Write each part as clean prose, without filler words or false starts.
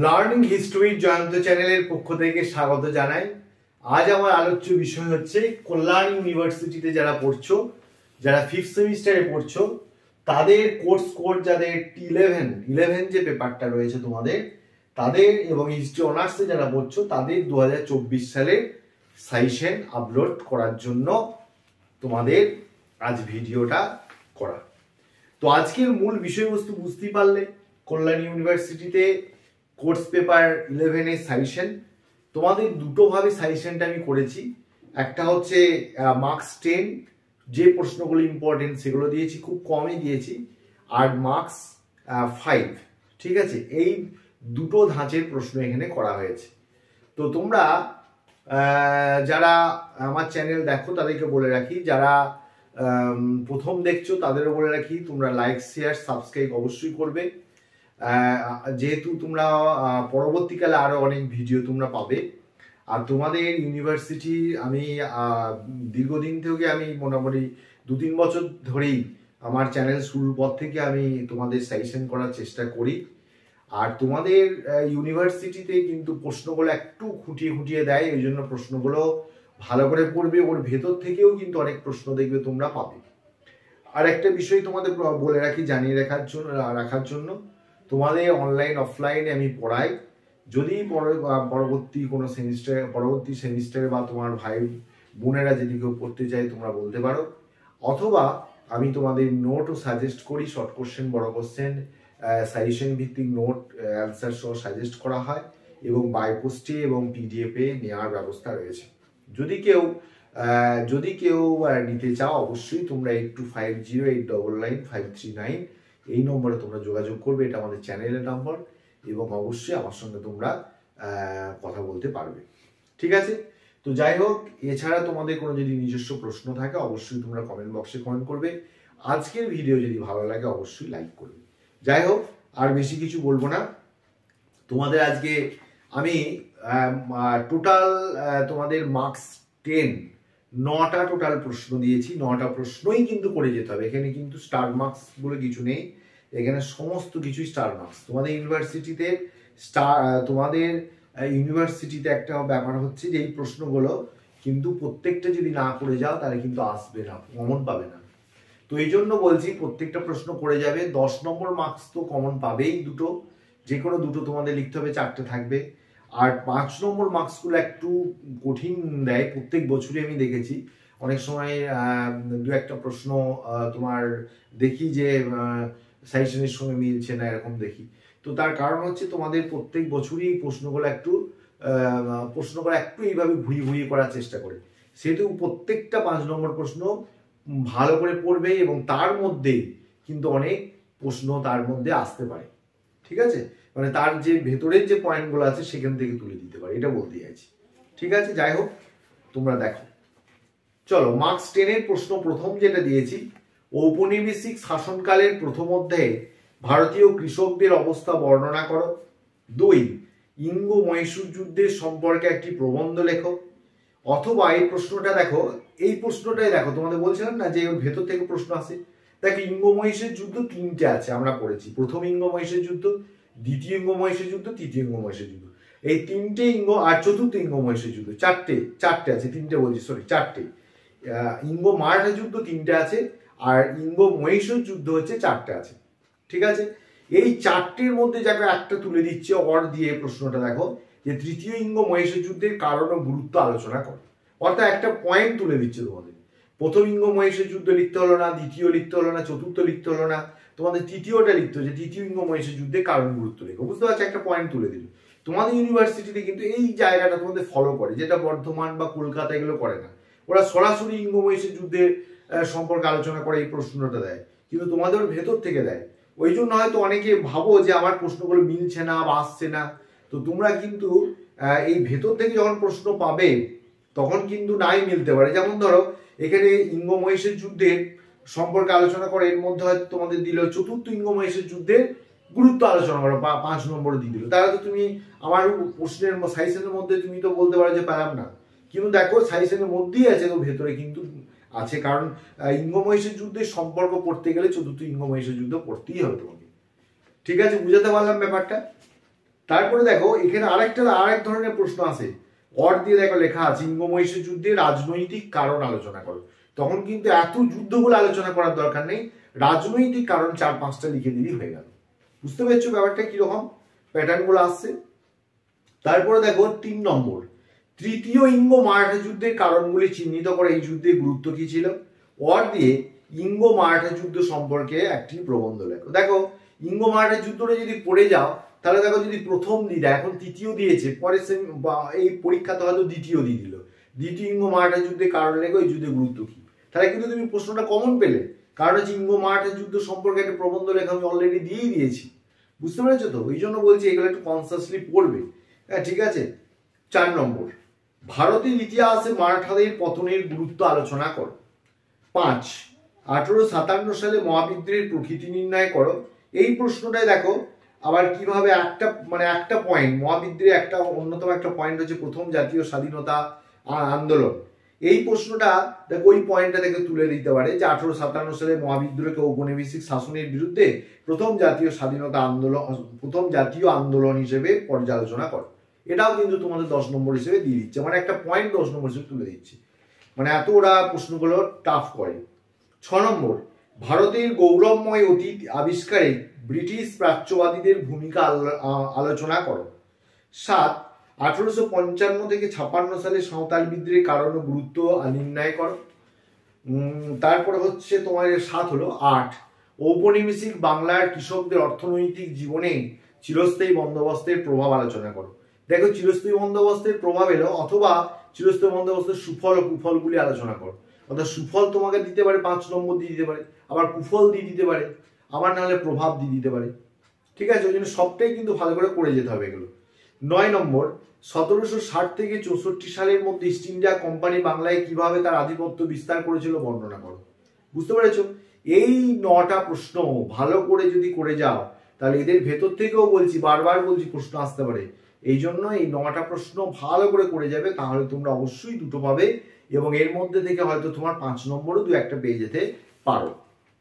Learning history Jayanta চ্যানেলের পক্ষ থেকে স্বাগত জানাই। আজ আমার আলোচ্য বিষয় হচ্ছে কল্যাণ ইউনিভার্সিটিতে যারা পড়ছো, যারা 5th সেমিস্টারে পড়ছো, তাদের কোর্স কোড যাদের 11 যে পেপারটা রয়েছে তোমাদের, তাদের এবং হিস্ট্রি অনার্সে যারা পড়ছো তাদের 2024 সালে সাজেশন আপলোড করার জন্য তোমাদের আজ ভিডিওটা করা। তো আজকের মূল বিষয়বস্তু বুঝতেই পারলে, কল্যাণ ইউনিভার্সিটিতে কোর্স পেপার 11 এর সাজেশন। তোমাদের দুটো ভাবে সাজেশনটা আমি করেছি। একটা হচ্ছে মার্কস 10, যে প্রশ্নগুলো ইম্পর্টেন্ট সেগুলো দিয়েছি, খুব কমই দিয়েছি, আর মার্কস 5। ঠিক আছে, এই দুটো ধাঁচের প্রশ্ন এখানে করা হয়েছে। তো তোমরা যারা আমার চ্যানেল দেখো তাদেরকে বলে রাখি, যারা প্রথম দেখছো তাদেরও বলে রাখি, তোমরা লাইক শেয়ার সাবস্ক্রাইব অবশ্যই করবে, যেহেতু তোমরা পরবর্তীকালে আরো অনেক ভিডিও তোমরা পাবে। আর তোমাদের ইউনিভার্সিটি আমি দীর্ঘদিন থেকে আমি মোটামুটি 2-3 বছর ধরেই আমার চ্যানেল শুরুর পর থেকে আমি তোমাদের সাজেশন করার চেষ্টা করি। আর তোমাদের ইউনিভার্সিটিতে কিন্তু প্রশ্নগুলো একটু খুঁটিয়ে খুঁটিয়ে দেয়, এই জন্য প্রশ্নগুলো ভালো করে পড়বে, ওর ভেতর থেকেও কিন্তু অনেক প্রশ্ন দেখবে তোমরা পাবে। আর একটা বিষয় তোমাদের বলে রাখি, জানিয়ে রাখার জন্য, তোমাদের অনলাইন অফলাইনে আমি পড়াই। যদি পরবর্তী কোনো পরবর্তী সেমিস্টারে বা তোমার ভাই বোনেরা যদি কেউ পড়তে চায় তোমরা বলতে পারো, অথবা আমি তোমাদের নোটও সাজেস্ট করি, শর্ট কোশ্চেন, বড় কোশ্চেন, সাজেশন ভিত্তিক নোট অ্যান্সার সহ সাজেস্ট করা হয়, এবং বাই পোস্টে এবং পিডিএফে নেওয়ার ব্যবস্থা রয়েছে। যদি কেউ নিতে চাও, অবশ্যই তোমরা 8250899539 এই নম্বরে তোমরা যোগাযোগ করবে। এটা আমাদের চ্যানেলের নম্বর, এবং অবশ্যই আমার সঙ্গে তোমরা কথা বলতে পারবে। ঠিক আছে, তো যাই হোক, এছাড়া তোমাদের কোনো যদি নিজস্ব প্রশ্ন থাকে অবশ্যই তোমরা কমেন্ট বক্সে কমেন্ট করবে। আজকের ভিডিও যদি ভালো লাগে অবশ্যই লাইক করবে। যাই হোক, আর বেশি কিছু বলবো না। তোমাদের আজকে আমি টোটাল তোমাদের মার্কস 10 9টা টোটাল প্রশ্ন দিয়েছি। 9টা প্রশ্নই কিন্তু করে যেতে হবে, এখানে কিন্তু স্টার মার্কস বলে কিছু নেই, এখানে সমস্ত কিছুই স্টার মার্কস। তোমাদের ইউনিভার্সিটিতে একটা ব্যাপার হচ্ছে যে এই প্রশ্নগুলো কিন্তু প্রত্যেকটা যদি না করে যাও তাহলে কিন্তু আসবে না, কমন পাবে না। তো এই জন্য বলছি প্রত্যেকটা প্রশ্ন করে যাবে। 10 নম্বর মার্কস তো কমন পাবেই, দুটো, যে কোনো দুটো তোমাদের লিখতে হবে, 4টে থাকবে। আর 5 নম্বর মার্কসগুলো একটু কঠিন দেয়, প্রত্যেক বছরই আমি দেখেছি। অনেক সময় দু একটা প্রশ্ন তোমার দেখি যে সাজেশনের সঙ্গে মিলছে না, এরকম দেখি। তো তার কারণ হচ্ছে তোমাদের প্রত্যেক বছরই প্রশ্নগুলো একটু এইভাবে ঘুরিয়ে করার চেষ্টা করে, সেহেতু প্রত্যেকটা 5 নম্বর প্রশ্ন ভালো করে পড়বে, এবং তার মধ্যে কিন্তু অনেক প্রশ্ন তার মধ্যে আসতে পারে। ঠিক আছে, মানে তার যে ভেতরের যে পয়েন্টগুলো আছে সেখান থেকে তুলে দিতে পারে, এটা বলতে চাইছি। ঠিক আছে, যাই হোক, তোমরা দেখো। চলো, মার্কস 10 এর প্রশ্ন প্রথম যেটা দিয়েছি, ঔপনিবেশিক শাসনকালের প্রথম অধ্যায়ে ভারতীয় কৃষকদের অবস্থা বর্ণনা করো। 2, ইঙ্গো মহীশূর যুদ্ধের সম্পর্কে একটি প্রবন্ধ লেখো। অথবা এই প্রশ্নটা দেখো, এই প্রশ্নটাই দেখো, তোমাদের বলছিলাম না যে ওর ভেতর থেকে প্রশ্ন আসে। দেখো, ইঙ্গো মহীশূর যুদ্ধ 3টে আছে, আমরা পড়েছি। প্রথম ইঙ্গো মহীশূর যুদ্ধ, দ্বিতীয় ইঙ্গো মহীশূর যুদ্ধ, তৃতীয় ইঙ্গো মহীশূর যুদ্ধ। এই 3টে ইঙ্গো, আর চতুর্থ ইঙ্গো মহীশূর যুদ্ধ, 4টে আছে, 3টে বলছি, সরি 4টে। ইঙ্গো মারাঠা যুদ্ধ 3টে আছে, আর ইঙ্গো মহীশূর যুদ্ধ হচ্ছে 4টে আছে। ঠিক আছে, এই 4টের মধ্যে যাকে একটা তুলে দিচ্ছে অর দিয়ে, প্রশ্নটা দেখো যে তৃতীয় ইঙ্গো মহীশূর যুদ্ধের কারণ ও গুরুত্ব আলোচনা করো। অর্থাৎ একটা পয়েন্ট তুলে দিচ্ছে তোমাদের। প্রথম ইঙ্গো মহীশূর যুদ্ধ লিখতে হলো না, দ্বিতীয় লিখতে হলো না, চতুর্থ লিখতে হলো না, তোমাদের তৃতীয়টা লিখতে হচ্ছে, তৃতীয় ইঙ্গো মহীশূর যুদ্ধের কারণ গুরুত্ব লেখো। বুঝতে পারছো, একটা পয়েন্ট তুলে দিল। তোমাদের ইউনিভার্সিটিতে কিন্তু এই জায়গাটা তোমাদের ফলো করে, যেটা বর্ধমান বা কলকাতা এগুলো করে না। ওরা সরাসরি ইঙ্গো মহীশূর যুদ্ধের সম্পর্কে আলোচনা করে এই প্রশ্নটা দেয়, কিন্তু তোমাদের ভেতর থেকে দেয়। ওই জন্য হয়তো অনেকে ভাবো যে আমার প্রশ্নগুলো মিলছে না বা আসছে না। তো তোমরা কিন্তু এই ভেতর থেকে যখন প্রশ্ন পাবে তখন কিন্তু নাই মিলতে পারে। যেমন ধরো, এখানে ইঙ্গো মহীশূর যুদ্ধের সম্পর্কে আলোচনা করে, এর মধ্যে হয়তো তোমাদের দিল চতুর্থ ইঙ্গো মহীশূর যুদ্ধের গুরুত্ব আলোচনা করো, 5 নম্বরে দিয়ে দিল। তাহলে তো তুমি আমার প্রশ্নের সাজেশনের মধ্যে তুমি তো বলতে পারো যে পেলাম না, কিন্তু দেখো সাজেশনের মধ্যেই আছে, তো ভেতরে কিন্তু আছে। কারণ ইঙ্গো মহীশূর যুদ্ধের সম্পর্ক পড়তে গেলে চতুর্থ ইঙ্গো মহীশূর যুদ্ধ পড়তেই হবে তোমাকে। ঠিক আছে, বুঝাতে পারলাম ব্যাপারটা? তারপরে দেখো এখানে আরেক ধরনের প্রশ্ন আছে, অর দিয়ে দেখো লেখা আছে ইঙ্গ-মহিষী যুদ্ধে রাজনৈতিক কারণ আলোচনা করো। তখন কিন্তু এত যুদ্ধগুলো আলোচনা করার দরকার নেই, রাজনৈতিক কারণ 4-5টা লিখে দিলেই হয়ে গেল। বুঝতে পেরেছো ব্যাপারটা কিরকম প্যাটার্ন গুলো আসছে? তারপরে দেখো 3 নম্বর, তৃতীয় ইঙ্গ-মারাঠা যুদ্ধের কারণগুলি চিহ্নিত করে, এই যুদ্ধের গুরুত্ব কি ছিল। অর দিয়ে ইঙ্গ-মারাঠা যুদ্ধ সম্পর্কে একটি প্রবন্ধ লেখো। দেখো ইঙ্গ-মারাঠা যুদ্ধটা যদি পড়ে যাও তাহলে দেখো যদি প্রথম দিয়ে এখন তৃতীয় দিয়েছে, পরে এই পরীক্ষাতে হয়তো দ্বিতীয় দিয়ে দিল, দ্বিতীয় ইঙ্গ-মারাঠা যুদ্ধের কারণ লেখো, এই যুদ্ধের গুরুত্ব কি। তাহলে কিন্তু তুমি প্রশ্নটা কমন পেলে, কারণ হচ্ছে ইঙ্গ-মারাঠা যুদ্ধ সম্পর্কে একটা প্রবন্ধ লেখা আমি অলরেডি দিয়েই দিয়েছি। বুঝতে পেরেছো তো? ওই জন্য বলছি এগুলো একটু কনসাসলি পড়বে। হ্যাঁ ঠিক আছে। 4 নম্বর, ভারতের ইতিহাসে মারাঠাদের পতনের গুরুত্ব আলোচনা করো। 5, 1857 সালে মহাবিদ্রোহের প্রকৃতি নির্ণয় করো। এই প্রশ্নটাই দেখো আবার কিভাবে একটা পয়েন্ট, মহাবিদ্রোহে একটা অন্যতম একটা পয়েন্ট হচ্ছে প্রথম জাতীয় স্বাধীনতা আন্দোলন। এই প্রশ্নটা দেখো ওই পয়েন্টটা থেকে তুলে দিতে পারে যে 1857 সালে মহাবিদ্রোহকে ঔপনিবেশিক শাসনের বিরুদ্ধে প্রথম জাতীয় স্বাধীনতা আন্দোলন, প্রথম জাতীয় আন্দোলন হিসেবে পর্যালোচনা করো। এটাও কিন্তু তোমাদের 10 নম্বর হিসেবে দিয়ে দিচ্ছে, মানে একটা পয়েন্ট 10 নম্বর হিসেবে তুলে দিচ্ছে, মানে এত ওরা প্রশ্নগুলো টাফ করে। 6 নম্বর, ভারতের গৌরবময় অতীত আবিষ্কারে ব্রিটিশ প্রাচ্যবাদীদের ভূমিকা আলোচনা করো। 7, 1855 থেকে 56 সালে সাঁওতাল বিদ্রোহের কারণ ও গুরুত্ব নির্ণয় করো। তারপরে হচ্ছে তোমার 7 হলো 8, ঔপনিবেশিক বাংলার কৃষকদের অর্থনৈতিক জীবনে চিরস্থায়ী বন্দোবস্তের প্রভাব আলোচনা করো। দেখো চিরস্থায়ী বন্দোবস্তের প্রভাব এলো, অথবা চিরস্থায়ী বন্দোবস্তের সুফল ও কুফলগুলি আলোচনা করো। অর্থাৎ সুফল তোমাকে দিতে পারে 5 নম্বর দিয়ে দিতে পারে, আবার কুফল দিয়ে দিতে পারে, আবার নাহলে প্রভাব দিয়ে দিতে পারে। ঠিক আছে, ওই জন্য সবটাই কিন্তু ভালো করে করে যেতে হবে এগুলো। 9 নম্বর, 1760 থেকে 64 সালের মধ্যে ইস্ট ইন্ডিয়া কোম্পানি বাংলায় কিভাবে তার আধিপত্য বিস্তার করেছিল বর্ণনা করো। বুঝতে পেরেছো? এই 9টা প্রশ্ন ভালো করে যদি করে যাও তাহলে এদের ভেতর থেকেও বলছি, বারবার বলছি, প্রশ্ন আসতে পারে। এই জন্য এই 9টা প্রশ্ন ভালো করে যাবে, তাহলে তোমরা অবশ্যই 2টো পাবে, এবং এর মধ্যে থেকে হয়তো তোমার 5 নম্বরও 2-1টা পেয়ে যেতে পারো।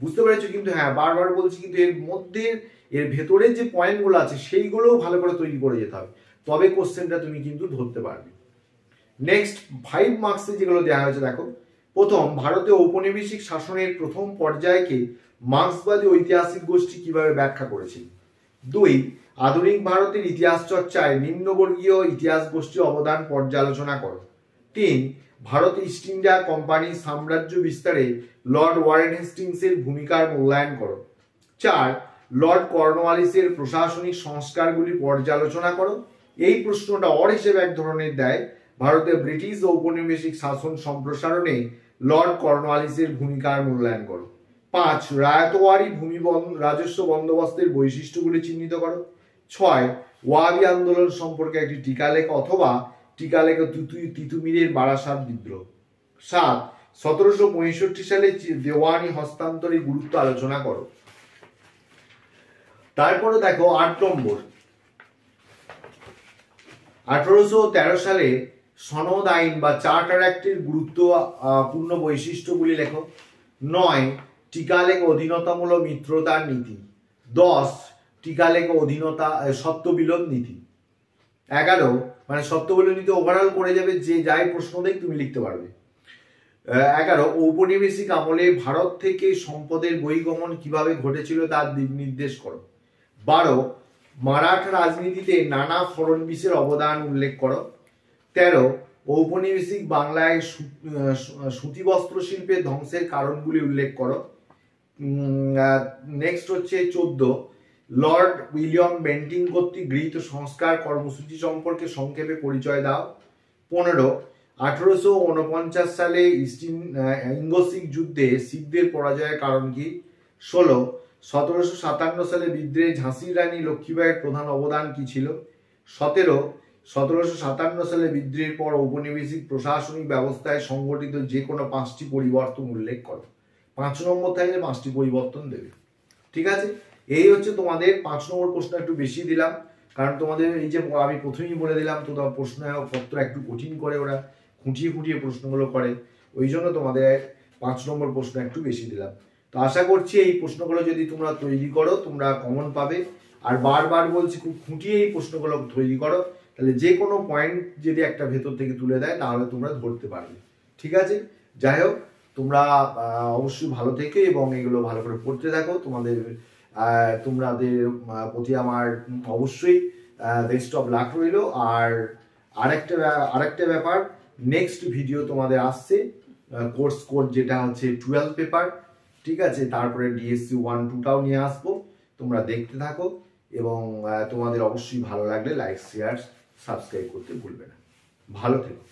বুঝতে পেরেছো? কিন্তু হ্যাঁ বারবার বলছি, কিন্তু এর মধ্যে এর ভেতরে যে পয়েন্টগুলো আছে সেইগুলোও ভালো করে তৈরি করে যেতে হবে, তবে কোশ্চেনটা তুমি কিন্তু ধরতে পারবে। নেক্সট 5 মার্কসে যেগুলো দেওয়া হয়েছে দেখো, প্রথম, ভারতে ঔপনিবেশিক শাসনের প্রথম পর্যায়কে মার্ক্সবাদী ঐতিহাসিক গোষ্ঠী কিভাবে ব্যাখ্যা করেছিল। 2, আধুনিক ভারতের ইতিহাস চর্চায় নিম্নবর্গীয় ইতিহাস গোষ্ঠীর অবদান পর্যালোচনা করো। 3, ভারত ইস্ট ইন্ডিয়া কোম্পানির সাম্রাজ্য বিস্তারে লর্ড ওয়ারেন হেস্টিংসের ভূমিকার মূল্যায়ন করো। 4, লর্ড কর্নওয়ালিসের প্রশাসনিক সংস্কারগুলি পর্যালোচনা করো। এই প্রশ্নটা অর হিসেবে এক ধরনের দেয়, ভারতে ব্রিটিশ ঔপনিবেশিক শাসন সম্প্রসারণে লর্ড কর্নওয়ালিসের ভূমিকার মূল্যায়ন করো। 5, রায়তওয়ারি ভূমি রাজস্ব বন্দোবস্তের বৈশিষ্ট্যগুলি চিহ্নিত করো। 6, ওয়াবি আন্দোলন সম্পর্কে একটি টিকা লেখো, অথবা টিকা লেখো তিতুমিরের বারাসাত বিদ্রোহ। 7, 1765 সালে দেওয়ানি হস্তান্তরের গুরুত্ব আলোচনা করো। তারপরে দেখো 8 নম্বর, 1813 সালে সনদ আইন বা চার্টার অ্যাক্টের গুরুত্বপূর্ণ বৈশিষ্ট্যগুলি লেখো। 9, টিকা লেখো অধীনতামূলক মিত্রতার নীতি। 10, টিকা লেখো সত্যবিলোপ নীতি। 11, মানে সত্যবিলোপ নীতি ওভারঅল করে যাবে, যে যাই প্রশ্ন দেখ তুমি লিখতে পারবে। 11, ঔপনিবেশিক আমলে ভারত থেকে সম্পদের বহিগমন কিভাবে ঘটেছিল তার দিক নির্দেশ করো। 12, মারাঠা রাজনীতিতে নানা ফড়নবিসের অবদান উল্লেখ করো। 13, ঔপনিবেশিক বাংলায় সুতি বস্ত্র শিল্পের ধ্বংসের কারণগুলি উল্লেখ করো। নেক্সট হচ্ছে 14, লর্ড উইলিয়াম বেন্টিং কর্তৃক গৃহীত সংস্কার কর্মসূচি সম্পর্কে সংক্ষেপে পরিচয় দাও। 15, 1849 সালে ইঙ্গ-শিখ যুদ্ধে শিখদের পরাজয়ের কারণ কি। 16, 1757 সালে বিদ্রোহে ঝাঁসির রানী লক্ষ্মীবাইয়ের প্রধান অবদান কি ছিল। 17, 1757 সালে বিদ্রোহের পর ঔপনিবেশিক প্রশাসনিক ব্যবস্থায় সংগঠিত যে কোনো 5টি পরিবর্তন উল্লেখ করো। 5 নম্বর থাকলে 5টি পরিবর্তন দেবে। ঠিক আছে, এই হচ্ছে তোমাদের 5 নম্বর প্রশ্ন একটু বেশি দিলাম, কারণ তোমাদের এই যে আমি প্রথমেই বলে দিলাম তো প্রশ্ন পত্র একটু কঠিন করে, ওরা খুঁটিয়ে প্রশ্নগুলো করে, ওই জন্য তোমাদের 5 নম্বর প্রশ্ন একটু বেশি দিলাম। তো আশা করছি এই প্রশ্নগুলো যদি তোমরা তৈরি করো তোমরা কমন পাবে, আর বারবার বলছি খুব খুঁটিয়ে এই প্রশ্নগুলো তৈরি করো, তাহলে যে কোনো পয়েন্ট যদি একটা ভেতর থেকে তুলে দেয় তাহলে তোমরা ধরতে পারবে। ঠিক আছে, যাই হোক তোমরা অবশ্যই ভালো থেকো এবং এগুলো ভালো করে পড়তে থাকো। তোমাদের প্রতি আমার অবশ্যই বেস্ট অফ লাক রইল। আর আরেকটা ব্যাপার, নেক্সট ভিডিও তোমাদের আসছে কোর্স কোড যেটা হচ্ছে 12 পেপার, ঠিক আছে, তারপরে ডিএসসি 1-2টাও নিয়ে আসবো। তোমরা দেখতে থাকো এবং তোমাদের অবশ্যই ভালো লাগলে লাইক শেয়ার সাবস্ক্রাইব করতে ভুলবে না। ভালো থেকো।